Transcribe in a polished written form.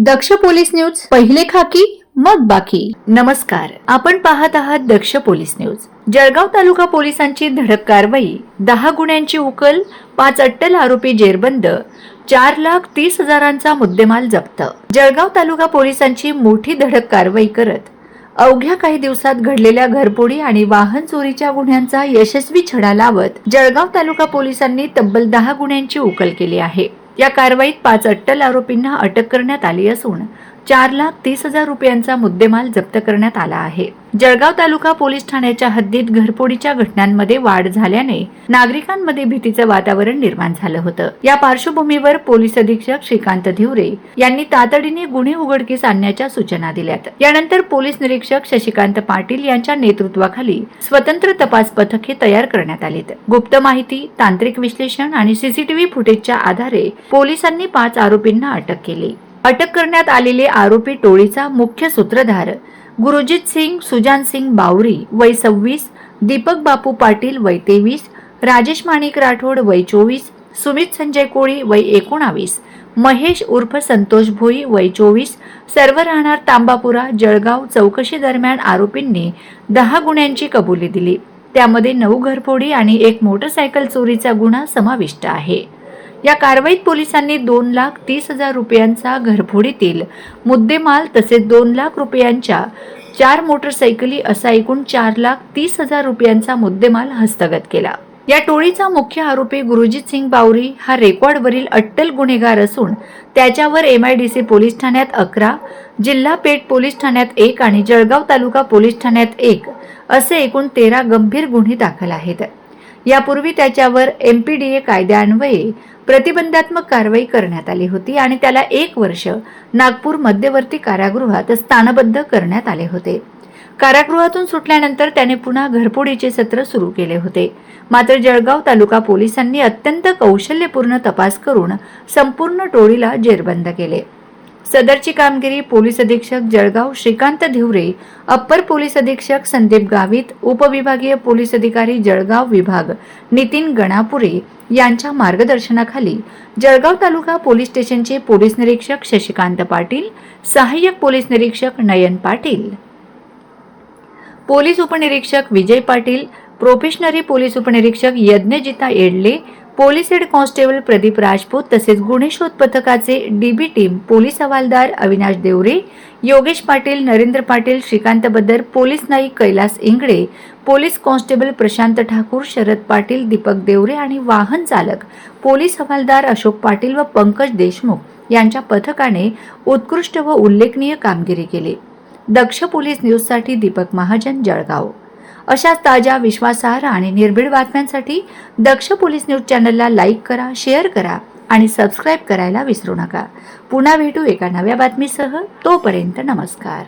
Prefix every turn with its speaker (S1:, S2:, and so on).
S1: दक्ष police news, पहिले खाकी मग बाकी। नमस्कार, आपण पाहत आहात दक्ष पोलीस न्यूज। जळगाव तालुका पोलिसांची धडक कारवाई, 10 गुन्ह्यांची उकल, 5 अट्टल आरोपी जेरबंद, 4,30,000चा मुद्देमाल जप्त। जळगाव तालुका पोलिसांची मोठी धडक कारवाई करत अवघ्या काही दिवसात घडलेल्या घरफोडी आणि वाहन चोरीच्या गुन्ह्यांचा यशस्वी छडा लावत जळगाव तालुका पोलिसांनी तब्बल 10 गुन्ह्यांची उकल केली आहे। या कारवाईत 5 अट्टल आरोपींना अटक करण्यात आली असून 4,30,000 रुपयांचा मुद्देमाल जप्त करण्यात आला आहे। जळगाव तालुका पोलीस ठाण्याच्या हद्दीत घरफोडीच्या घटनांमध्ये वाढ झाल्याने नागरिकांमध्ये भीतीचे वातावरण निर्माण झालं होतं। या पार्श्वभूमीवर पोलीस अधीक्षक श्रीकांत धिवरे यांनी तातडीने गुन्हे उघडकीस आणण्याच्या सूचना दिल्यात। यानंतर पोलीस निरीक्षक शशिकांत पाटील यांच्या नेतृत्वाखाली स्वतंत्र तपास पथके तयार करण्यात आलीत। गुप्त माहिती, तांत्रिक विश्लेषण आणि सीसीटीव्ही फुटेजच्या आधारे पोलिसांनी 5 आरोपींना अटक केली। अटक करण्यात आलेले आरोपी टोळीचा मुख्य सूत्रधार गुरुजीत सिंग सुजान सिंग बावरी वय 26, दीपक बापू पाटील वय 23, राजेश माणिक राठोड वय 24, सुमित संजय कोळी वय 19, महेश उर्फ संतोष भोई वय 24, सर्व राहणार तांबापुरा जळगाव। चौकशी दरम्यान आरोपींनी 10 गुन्ह्यांची कबुली दिली। त्यामध्ये 9 घरफोडी आणि 1 मोटरसायकल चोरीचा गुन्हा समाविष्ट आहे। या कारवाईत पोलिसांनी 2,30,000 रुपयांचा घरफोडीतील मुद्देमाल तसेच 2 लाख रुपयांच्या 4 मोटरसायकली असा एकूण 4,30,000 रुपयांचा मुद्देमाल हस्तगत केला। या टोळीचा मुख्य आरोपी गुरुजीत सिंग बावरी हा रेकॉर्डवरील अट्टल गुन्हेगार असून त्याच्यावर MIDC पोलीस ठाण्यात 11, जिल्हा पेठ पोलीस ठाण्यात 1 आणि जळगाव तालुका पोलीस ठाण्यात 1 असे एकूण 13 गंभीर गुन्हे दाखल आहेत। यापूर्वी त्याच्यावर MPDA कायद्यान्वये प्रतिबंधात्मक कारवाई करण्यात आली होती आणि त्याला 1 वर्ष नागपूर मध्यवर्ती कारागृहात स्थानबद्ध करण्यात आले होते। कारागृहातून सुटल्यानंतर त्याने पुन्हा घरफोडीचे सत्र सुरू केले होते। मात्र जळगाव तालुका पोलिसांनी अत्यंत कौशल्यपूर्ण तपास करून संपूर्ण टोळीला जेरबंद केले। सदरची कामगिरी पोलीस अधीक्षक जळगाव श्रीकांत धिवरे, अप्पर पोलीस अधीक्षक संदीप गावित, उपविभागीय पोलीस अधिकारी जळगाव विभाग नितीन गणापुरे यांच्या मार्गदर्शनाखाली जळगाव तालुका पोलीस स्टेशनचे पोलीस निरीक्षक शशिकांत पाटील, सहाय्यक पोलीस निरीक्षक नयन पाटील, पोलीस उपनिरीक्षक विजय पाटील, प्रोफेशनरी पोलीस उपनिरीक्षक Yagyajita Yedle, police head constable Pradeep Rajput तसेच गुन्हे शोध पथकाचे DB टीम पोलीस हवालदार अविनाश देवरे, योगेश पाटील, नरेंद्र पाटील, श्रीकांत बद्दर, पोलीस नाईक कैलास इंगडे, पोलीस कॉन्स्टेबल प्रशांत ठाकूर, शरद पाटील, दीपक देवरे आणि वाहन चालक पोलीस हवालदार अशोक पाटील व पंकज देशमुख यांच्या पथकाने उत्कृष्ट व उल्लेखनीय कामगिरी केली। दक्ष पोलीस न्यूजसाठी दीपक महाजन, जळगाव। अशाच ताज्या, विश्वासार्ह आणि निर्भीड बातम्यांसाठी दक्ष पोलीस न्यूज चॅनलला लाईक करा, शेअर करा आणि सबस्क्राईब करायला विसरू नका। पुन्हा भेटू एका नव्या बातमीसह, तोपर्यंत नमस्कार।